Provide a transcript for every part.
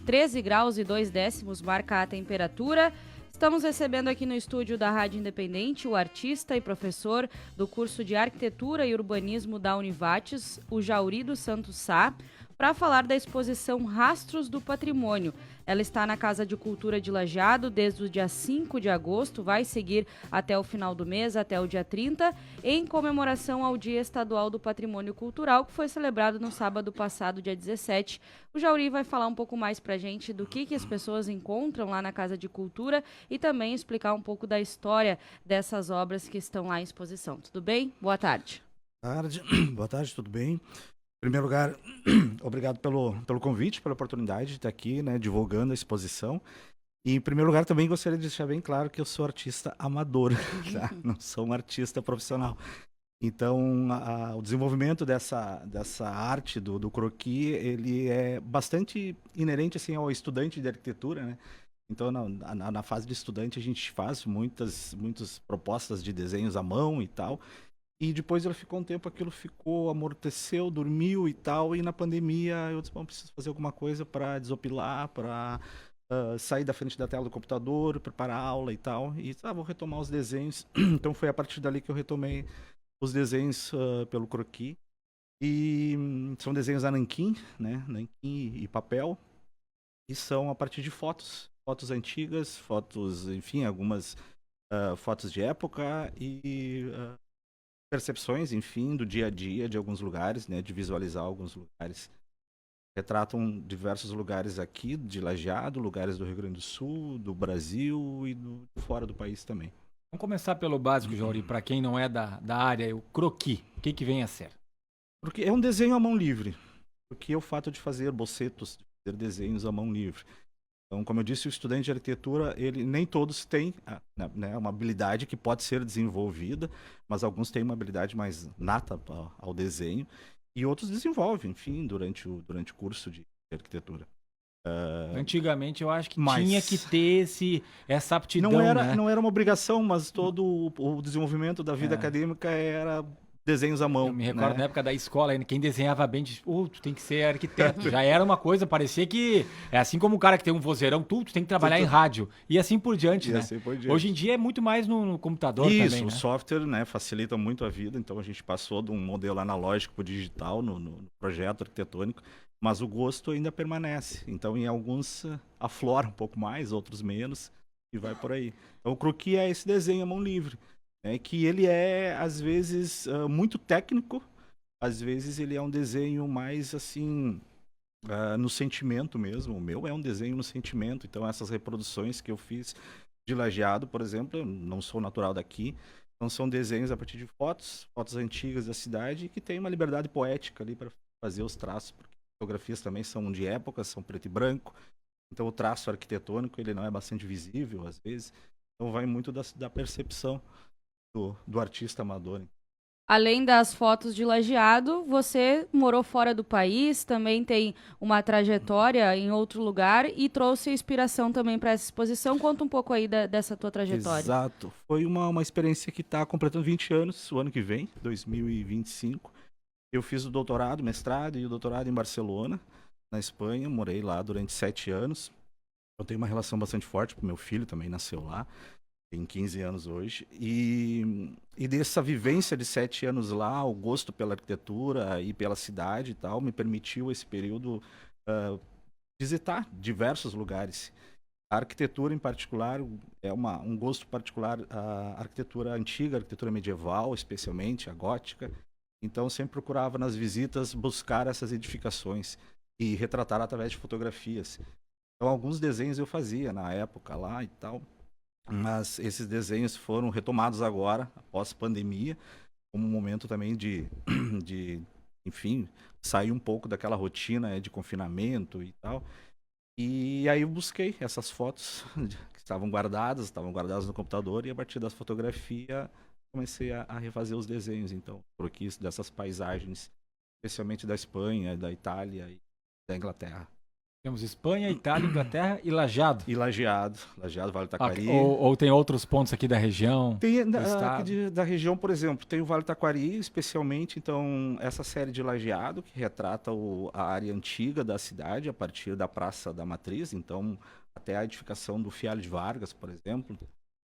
13 graus e 2 décimos marca a temperatura. Estamos recebendo aqui no estúdio da Rádio Independente o artista e professor do curso de Arquitetura e Urbanismo da Univates, o Jauri dos Santos Sá, para falar da exposição Rastros do Patrimônio. Ela está na Casa de Cultura de Lajeado desde o dia 5 de agosto, vai seguir até o final do mês, até o dia 30, em comemoração ao Dia Estadual do Patrimônio Cultural, que foi celebrado no sábado passado, dia 17. O Jauri vai falar um pouco mais para a gente do que as pessoas encontram lá na Casa de Cultura e também explicar um pouco da história dessas obras que estão lá em exposição. Tudo bem? Boa tarde. Boa tarde, tudo bem? Em primeiro lugar, obrigado pelo convite, pela oportunidade de estar aqui, né, divulgando a exposição. E, em primeiro lugar, também gostaria de deixar bem claro que eu sou artista amador, tá? Não sou um artista profissional. Então, o desenvolvimento dessa arte do croquis, ele é bastante inerente assim, ao estudante de arquitetura, né? Então, na fase de estudante, a gente faz muitas propostas de desenhos à mão e tal. E depois ele ficou um tempo, aquilo ficou, amorteceu, dormiu e tal. E na pandemia eu disse, bom, preciso fazer alguma coisa para desopilar, para sair da frente da tela do computador, preparar a aula e tal. E vou retomar os desenhos. Então foi a partir dali que eu retomei os desenhos pelo croquis. E são desenhos a nanquim, né? Nanquim e papel. E são a partir de fotos. Fotos antigas, fotos, enfim, algumas fotos de época e percepções, enfim, do dia a dia de alguns lugares, né, de visualizar alguns lugares. Retratam diversos lugares aqui de Lajeado, lugares do Rio Grande do Sul, do Brasil e fora do país também. Vamos começar pelo básico, Jauri, para quem não é da área, o croquis. O que vem a ser? Porque é um desenho à mão livre. Porque é o fato de fazer bocetos, de fazer desenhos à mão livre. Então, como eu disse, o estudante de arquitetura, nem todos têm né, uma habilidade que pode ser desenvolvida, mas alguns têm uma habilidade mais nata ao desenho, e outros desenvolvem, enfim, durante o curso de arquitetura. Antigamente eu acho que tinha que ter essa aptidão, né? Não era uma obrigação, mas todo o desenvolvimento da vida acadêmica era desenhos à mão. Eu me recordo, né? na época da escola, quem desenhava bem disse, tu tem que ser arquiteto. Já era uma coisa, parecia que é assim como o cara que tem um vozeirão, tu tem que trabalhar em rádio. E assim por diante, né? Assim por diante. Hoje em dia é muito mais no computador também, né? O software, né, facilita muito a vida, então a gente passou de um modelo analógico para o digital no projeto arquitetônico, mas o gosto ainda permanece. Então, em alguns aflora um pouco mais, outros menos, e vai por aí. Então, o croquis é esse desenho à mão livre. Que ele é, às vezes, muito técnico, às vezes ele é um desenho mais, assim, no sentimento mesmo. O meu é um desenho no sentimento, então essas reproduções que eu fiz de Lajeado, por exemplo, eu não sou natural daqui, então são desenhos a partir de fotos antigas da cidade, que tem uma liberdade poética ali para fazer os traços, porque fotografias também são de época, são preto e branco, então o traço arquitetônico ele não é bastante visível, às vezes, então vai muito da percepção do artista amador. Além das fotos de Lajeado, você morou fora do país, também tem uma trajetória em outro lugar e trouxe inspiração também para essa exposição. Conta um pouco aí dessa tua trajetória. Exato. Foi uma experiência que está completando 20 anos, o ano que vem, 2025. Eu fiz o doutorado, mestrado e o doutorado em Barcelona, na Espanha. Morei lá durante 7 anos. Eu tenho uma relação bastante forte, porque meu filho também nasceu lá. Tem 15 anos hoje, e dessa vivência de 7 anos lá, o gosto pela arquitetura e pela cidade e tal, me permitiu esse período visitar diversos lugares. A arquitetura em particular é um gosto particular, a arquitetura antiga, a arquitetura medieval especialmente, a gótica, então eu sempre procurava nas visitas buscar essas edificações e retratar através de fotografias. Então alguns desenhos eu fazia na época lá e tal, mas esses desenhos foram retomados agora, após pandemia, como um momento também enfim, sair um pouco daquela rotina de confinamento e tal. E aí eu busquei essas fotos que estavam guardadas no computador, e a partir das fotografias comecei a refazer os desenhos, então, croquis dessas paisagens, especialmente da Espanha, da Itália e da Inglaterra. Temos Espanha, Itália, Inglaterra e Lajeado. E Lajeado, Vale do Taquari. Ou tem outros pontos aqui da região? Tem do aqui estado? da região, por exemplo, tem o Vale do Taquari, especialmente, então, essa série de Lajeado, que retrata a área antiga da cidade, a partir da Praça da Matriz, então, até a edificação do Fialho de Vargas, por exemplo,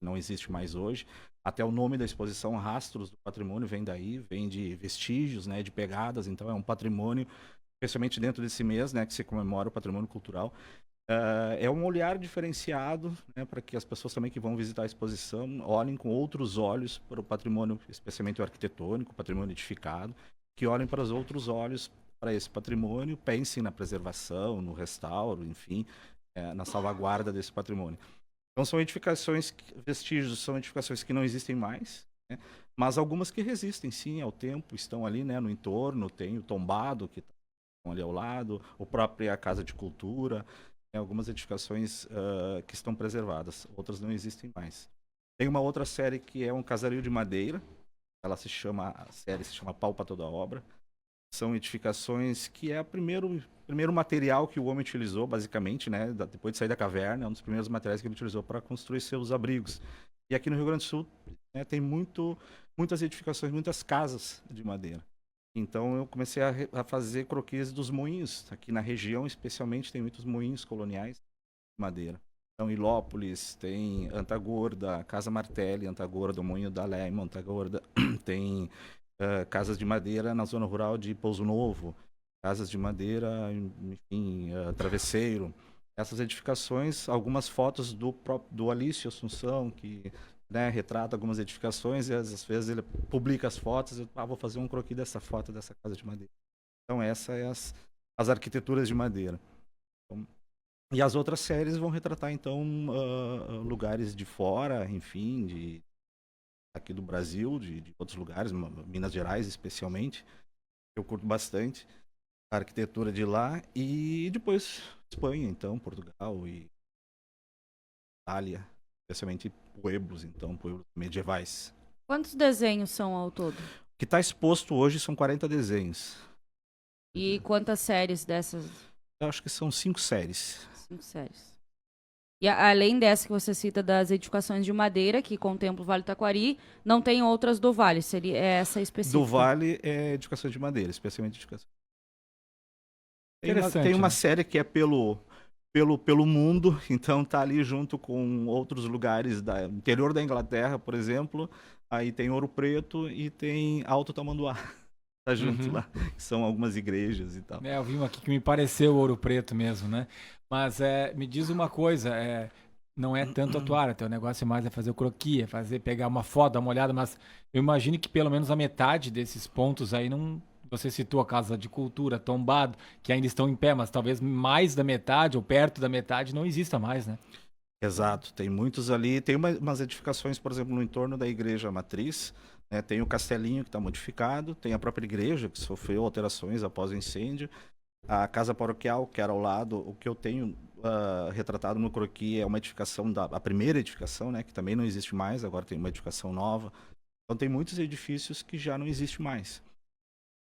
não existe mais hoje. Até o nome da exposição, Rastros do Patrimônio, vem daí, vem de vestígios, né, de pegadas, então é um patrimônio, especialmente dentro desse mês, né, que se comemora o patrimônio cultural. É um olhar diferenciado, né, para que as pessoas também que vão visitar a exposição olhem com outros olhos para o patrimônio, especialmente o arquitetônico, o patrimônio edificado, que olhem para os outros olhos para esse patrimônio, pensem na preservação, no restauro, enfim, na salvaguarda desse patrimônio. Então são edificações, vestígios, são edificações que não existem mais, né, mas algumas que resistem, sim, ao tempo, estão ali, né, no entorno, tem o tombado que está ali ao lado, a própria Casa de Cultura, tem algumas edificações que estão preservadas, outras não existem mais. Tem uma outra série que é um casario de madeira, a série se chama Pau para Toda Obra. São edificações que é o primeiro material que o homem utilizou, basicamente, né, depois de sair da caverna, é um dos primeiros materiais que ele utilizou para construir seus abrigos. E aqui no Rio Grande do Sul, né, tem muitas edificações, muitas casas de madeira. Então eu comecei a fazer croquis dos moinhos. Aqui na região, especialmente, tem muitos moinhos coloniais de madeira. Então, Ilópolis, tem Antagorda, Casa Martelli, Antagorda, o Moinho da Lema, Antagorda. Tem casas de madeira na zona rural de Pouso Novo, casas de madeira, enfim, Travesseiro. Essas edificações, algumas fotos do Alício Assunção, que, né, retrata algumas edificações, e às vezes ele publica as fotos, vou fazer um croquis dessa foto dessa casa de madeira. Então essas são as arquiteturas de madeira. Então, e as outras séries vão retratar então lugares de fora, enfim, aqui do Brasil, de outros lugares, Minas Gerais especialmente, eu curto bastante a arquitetura de lá, e depois Espanha, então, Portugal e Itália, especialmente pueblos medievais. Quantos desenhos são ao todo? O que está exposto hoje são 40 desenhos. E quantas séries dessas? Eu acho que são 5 séries. 5 séries. E além dessa que você cita das edificações de madeira, que contempla o Vale do Taquari, não tem outras do Vale? Seria essa específica? Do Vale é edificação de madeira, especialmente edificação. Interessante, Tem uma né? série que é pelo mundo, então tá ali junto com outros lugares do interior da Inglaterra, por exemplo. Aí tem Ouro Preto e tem Alto Tamanduá. Tá junto lá, que são algumas igrejas e tal. Eu vi uma aqui que me pareceu Ouro Preto mesmo, né? Mas me diz uma coisa, não é tanto a tua área, teu negócio mais é fazer o croquis, pegar uma foto, dar uma olhada, mas eu imagino que pelo menos a metade desses pontos aí não... Você citou a Casa de Cultura, Tombado, que ainda estão em pé, mas talvez mais da metade ou perto da metade não exista mais, né? Exato, tem muitos ali. Tem umas edificações, por exemplo, no entorno da Igreja Matriz, né, tem o castelinho que está modificado, tem a própria igreja que sofreu alterações após o incêndio, a casa paroquial que era ao lado. O que eu tenho retratado no croquis é uma edificação, a primeira edificação, né, que também não existe mais, agora tem uma edificação nova. Então tem muitos edifícios que já não existem mais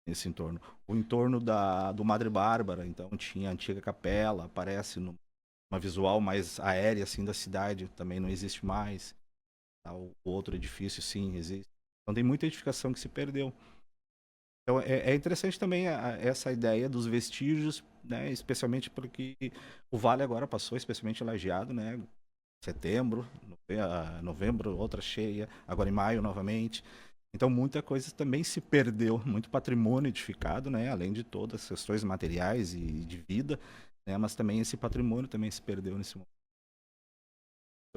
nesse entorno. O entorno do Madre Bárbara, então tinha a antiga capela, aparece uma visual mais aérea assim da cidade, também não existe mais. O outro edifício sim existe. Então tem muita edificação que se perdeu. Então é interessante também essa ideia dos vestígios, né, especialmente porque o Vale agora passou, especialmente em Lajeado, né, setembro, novembro, outra cheia, agora em maio novamente. Então muita coisa também se perdeu, muito patrimônio edificado, né, além de todas as questões materiais e de vida, né, mas também esse patrimônio também se perdeu nesse momento.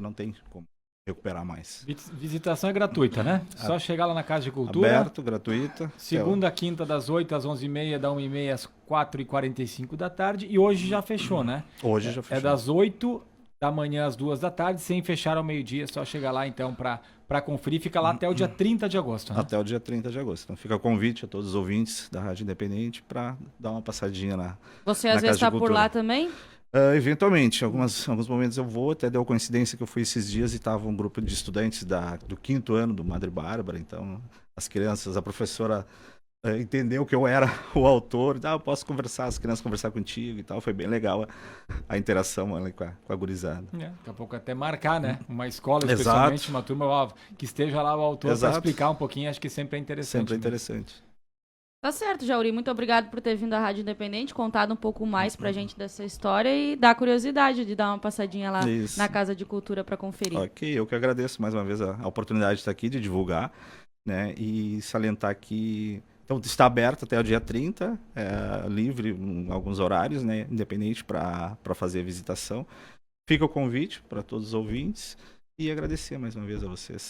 Não tem como recuperar mais. Visitação é gratuita, né? Só chegar lá na Casa de Cultura. Aberto, gratuita. Segunda a quinta, das 8 às 11h30, da 1h30 às 4h45 da tarde. E hoje já fechou, né? Hoje já fechou. É das 8 da manhã às 2 da tarde, sem fechar ao meio-dia. É só chegar lá, então, para conferir. Fica lá até o dia 30 de agosto, né? Até o dia 30 de agosto. Então fica o convite a todos os ouvintes da Rádio Independente para dar uma passadinha na Você às vezes está por lá também? Eventualmente, em alguns momentos eu vou, até deu coincidência que eu fui esses dias e estava um grupo de estudantes do 5º ano do Madre Bárbara, então as crianças, a professora entendeu que eu era o autor, eu posso conversar, as crianças conversar contigo e tal, foi bem legal a interação ali com a gurizada. Daqui a pouco até marcar, né? Uma escola, Exato. especialmente uma turma ó, que esteja lá o autor para Exato. explicar um pouquinho, acho que sempre é interessante. Sempre é né? interessante. Tá certo, Jauri. Muito obrigado por ter vindo à Rádio Independente, contado um pouco mais pra gente dessa história e dar curiosidade de dar uma passadinha lá Isso. na Casa de Cultura para conferir. Ok, eu que agradeço mais uma vez a oportunidade de estar aqui, de divulgar, né, e salientar que então, está aberto até o dia 30, livre em alguns horários, né, independente para fazer a visitação. Fica o convite para todos os ouvintes e agradecer mais uma vez a vocês.